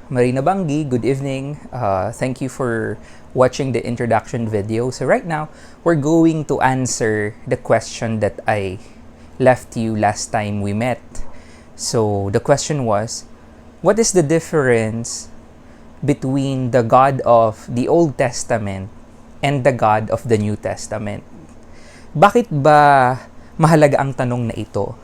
Marina Bangi, good evening. Thank you for watching the introduction video. So right now, we're going to answer the question that I left you last time we met. So the question was, what is the difference between the God of the Old Testament and the God of the New Testament? Bakit ba mahalaga ang tanong na ito?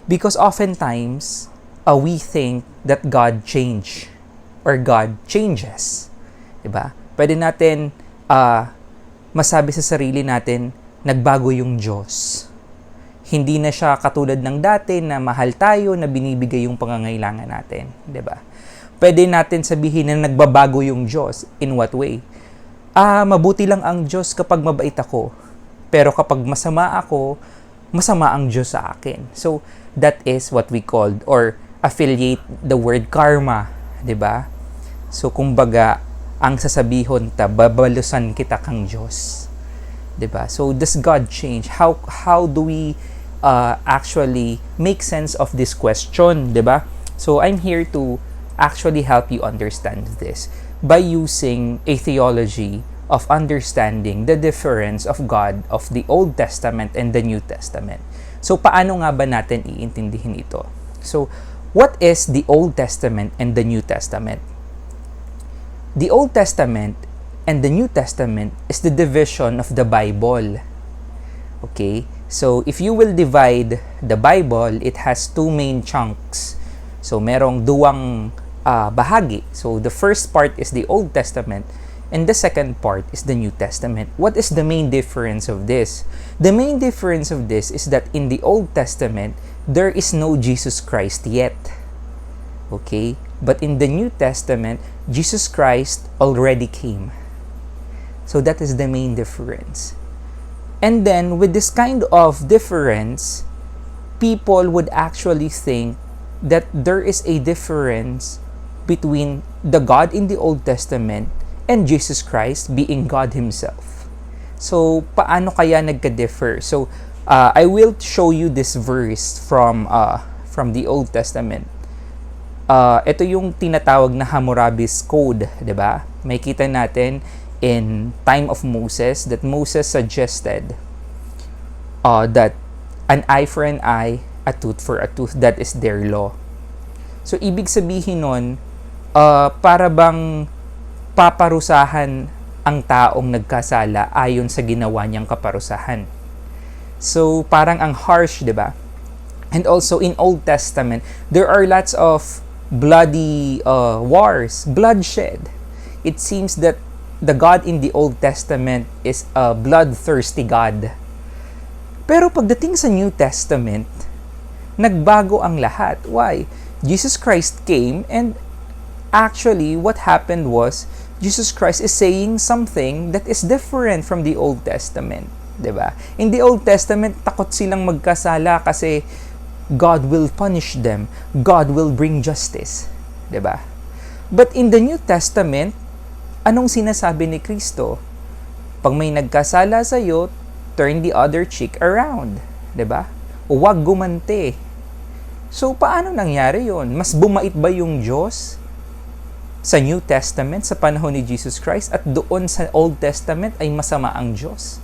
Because oftentimes, we think that God change or God changes. Diba? Pwede natin masabi sa sarili natin, nagbago yung Diyos. Hindi na siya katulad ng dati na mahal tayo, na binibigay yung pangangailangan natin. Diba? Pwede natin sabihin na nagbabago yung Diyos. In what way? Mabuti lang ang Diyos kapag mabait ako. Pero kapag masama ako, masama ang Diyos sa akin. So, that is what we called or affiliate the word karma, 'di ba? So kumbaga ang sasabihon ta babalusan kita kang Diyos, 'di ba? So does God change? How do we actually make sense of this question, 'di ba? So I'm here to actually help you understand this by using a theology of understanding the difference of God of the Old Testament and the New Testament. So paano nga ba natin iintindihin ito? So what is the Old Testament and the New Testament? The Old Testament and the New Testament is the division of the Bible. Okay? So, if you will divide the Bible, it has two main chunks. So, merong duwang bahagi. So, the first part is the Old Testament and the second part is the New Testament. What is the main difference of this? The main difference of this is that in the Old Testament, there is no Jesus Christ yet. Okay? But in the New Testament, Jesus Christ already came. So that is the main difference. And then, with this kind of difference, people would actually think that there is a difference between the God in the Old Testament and Jesus Christ being God Himself. So, paano kaya nagka-differ? So, I will show you this verse from the Old Testament. Ito yung tinatawag na Hammurabi's Code, 'di ba? May kita natin in time of Moses that Moses suggested that an eye for an eye, a tooth for a tooth, that is their law. So, ibig sabihin nun, para bang paparusahan ang taong nagkasala ayon sa ginawa niyang kaparusahan. So, parang ang harsh, di ba? And also, in Old Testament, there are lots of bloody wars, bloodshed. It seems that the God in the Old Testament is a bloodthirsty God. Pero pagdating sa New Testament, nagbago ang lahat. Why? Jesus Christ came and actually, what happened was, Jesus Christ is saying something that is different from the Old Testament. 'Di ba? In the Old Testament, takot silang magkasala kasi God will punish them. God will bring justice. 'Di ba? But in the New Testament, anong sinasabi ni Kristo? Pag may nagkasala sa iyo, turn the other cheek around. 'Di ba? Huwag gumanti. So, paano nangyari 'yon? Mas bumait ba yung Diyos sa New Testament sa panahon ni Jesus Christ at doon sa Old Testament ay masama ang Diyos?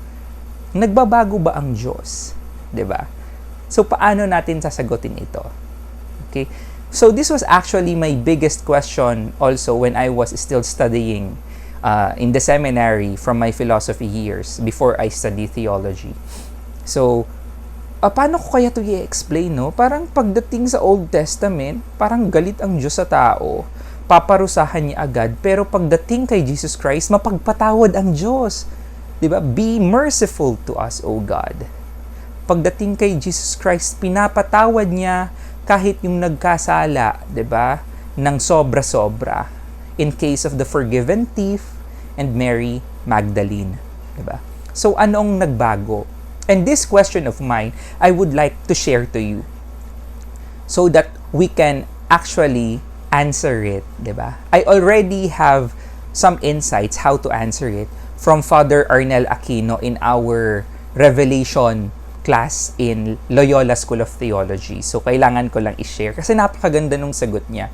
Nagbabago ba ang Diyos? 'Di ba? So paano natin sasagutin ito? Okay? So this was actually my biggest question also when I was still studying in the seminary from my philosophy years before I studied theology. So paano ko kaya ito i-explain, no? Parang pagdating sa Old Testament, parang galit ang Diyos sa tao, paparusahan niya agad, pero pagdating kay Jesus Christ, mapagpatawad ang Diyos. 'Di ba? Be merciful to us, O God. Pagdating kay Jesus Christ, pinapatawad niya kahit yung nagkasala, 'di ba? Nang sobra-sobra. In case of the forgiven thief and Mary Magdalene, 'di ba? So anong nagbago? And this question of mine, I would like to share to you so that we can actually answer it, 'di ba? I already have some insights how to answer it from Father Arnel Aquino in our Revelation class in Loyola School of Theology. So, kailangan ko lang i-share kasi napakaganda nung sagot niya.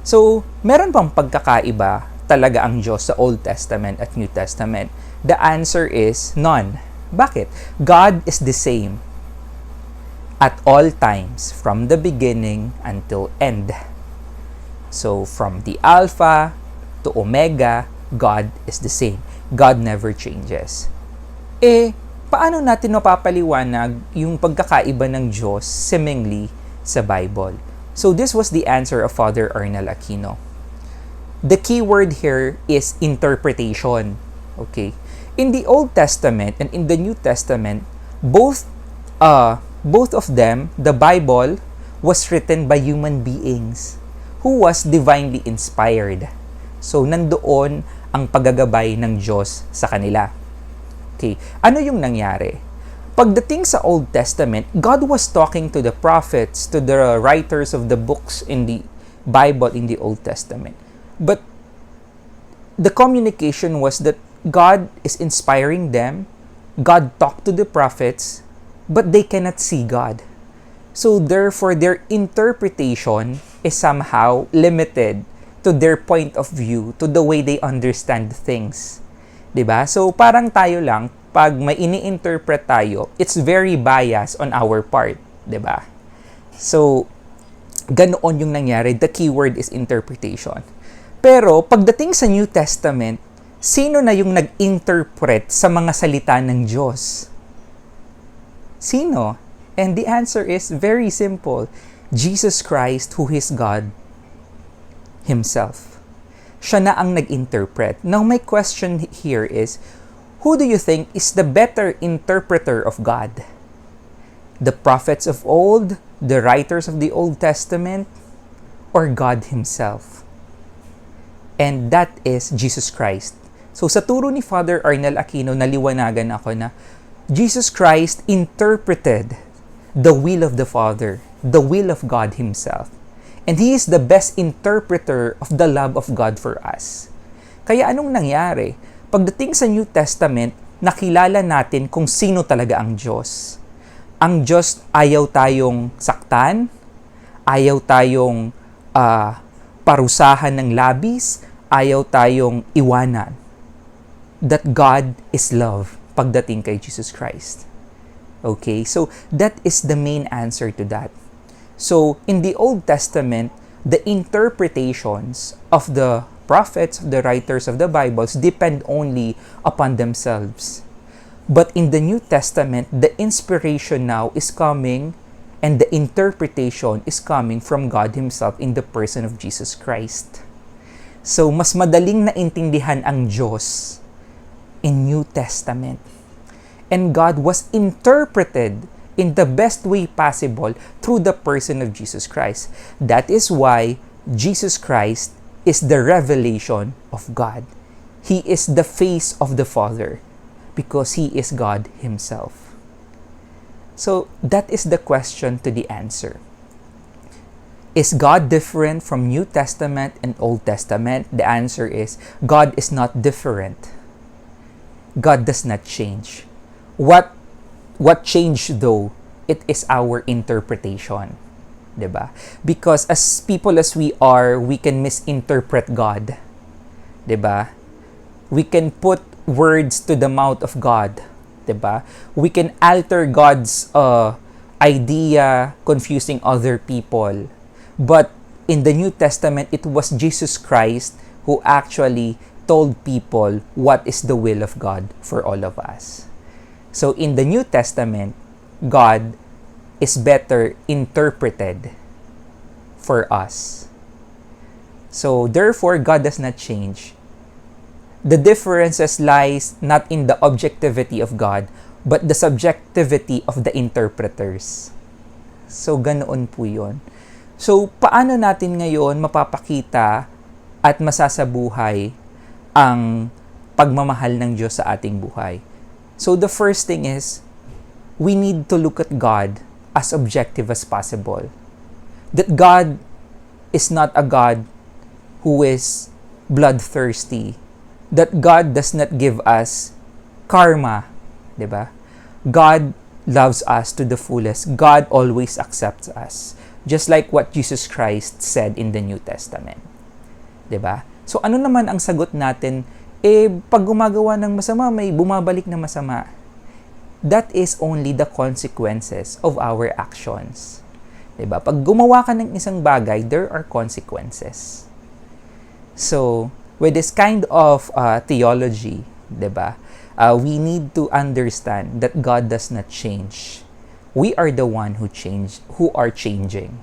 So, meron bang pagkakaiba talaga ang Diyos sa Old Testament at New Testament? The answer is none. Bakit? God is the same at all times, from the beginning until end. So, from the Alpha to Omega, God is the same. God never changes. Paano natin mapapaliwanag yung pagkakaiba ng Diyos seemingly sa Bible? So, this was the answer of Father Arnel Aquino. The key word here is interpretation. Okay? In the Old Testament and in the New Testament, both of them, the Bible, was written by human beings who was divinely inspired. So, nandoon ang paggagabay ng Diyos sa kanila. Okay, ano yung nangyari? Pagdating sa Old Testament, God was talking to the prophets, to the writers of the books in the Bible in the Old Testament. But the communication was that God is inspiring them, God talked to the prophets, but they cannot see God. So therefore, their interpretation is somehow limited to their point of view, to the way they understand things. 'Di ba? So parang tayo lang, pag may ini-interpret tayo, it's very biased on our part. 'Di ba? So, ganoon yung nangyari. The keyword is interpretation. Pero, pagdating sa New Testament, sino na yung nag-interpret sa mga salita ng Diyos? Sino? And the answer is very simple. Jesus Christ, who is God Himself. Siya na ang nag-interpret. Now, my question here is, who do you think is the better interpreter of God? The prophets of old, the writers of the Old Testament, or God Himself? And that is Jesus Christ. So sa turo ni Father Arnel Aquino, naliwanagan ako na Jesus Christ interpreted the will of the Father, the will of God Himself. And He is the best interpreter of the love of God for us. Kaya anong nangyari? Pagdating sa New Testament, nakilala natin kung sino talaga ang Diyos. Ang Diyos, ayaw tayong saktan, ayaw tayong parusahan ng labis, ayaw tayong iwanan. That God is love pagdating kay Jesus Christ. Okay, so that is the main answer to that. So, in the Old Testament, the interpretations of the prophets, the writers of the Bibles, depend only upon themselves. But in the New Testament, the inspiration now is coming and the interpretation is coming from God Himself in the person of Jesus Christ. So, mas madaling naintindihan ang Diyos in New Testament. And God was interpreted in the best way possible through the person of Jesus Christ. That is why Jesus Christ is the revelation of God. He is the face of the Father because He is God Himself. So, that is the question to the answer. Is God different from New Testament and Old Testament? The answer is, God is not different. God does not change. What changed though? It is our interpretation. 'Di ba? Because as people as we are, we can misinterpret God. 'Di ba? We can put words to the mouth of God. 'Di ba? We can alter God's idea, confusing other people. But in the New Testament, it was Jesus Christ who actually told people what is the will of God for all of us. So in the New Testament, God is better interpreted for us. So therefore, God does not change. The differences lies not in the objectivity of God, but the subjectivity of the interpreters. So ganoon po yun. So paano natin ngayon mapapakita at masasabuhay ang pagmamahal ng Diyos sa ating buhay? So the first thing is, we need to look at God as objective as possible. That God is not a God who is bloodthirsty. That God does not give us karma, 'di ba? God loves us to the fullest. God always accepts us. Just like what Jesus Christ said in the New Testament. 'Di ba? So ano naman ang sagot natin? Pag gumagawa ng masama, may bumabalik na masama. That is only the consequences of our actions. 'Di ba? Pag gumawa ka ng isang bagay, there are consequences. So, with this kind of theology, 'di ba? We need to understand that God does not change. We are the one who are changing,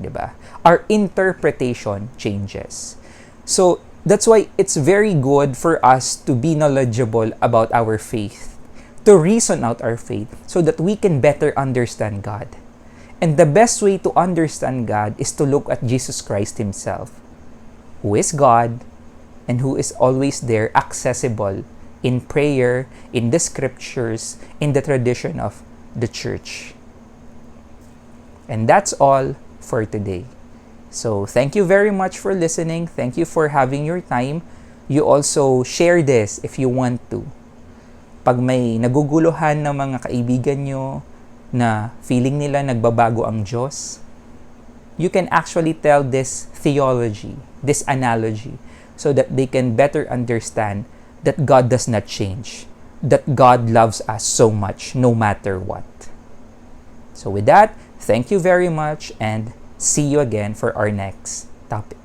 'di ba? Our interpretation changes. So, that's why it's very good for us to be knowledgeable about our faith, to reason out our faith so that we can better understand God. And the best way to understand God is to look at Jesus Christ himself, who is God and who is always there, accessible in prayer, in the scriptures, in the tradition of the church. And that's all for today. So, thank you very much for listening. Thank you for having your time. You also share this if you want to. Pag may naguguluhan ng mga kaibigan nyo na feeling nila nagbabago ang Diyos, you can actually tell this theology, this analogy, so that they can better understand that God does not change, that God loves us so much no matter what. So with that, thank you very much and see you again for our next topic.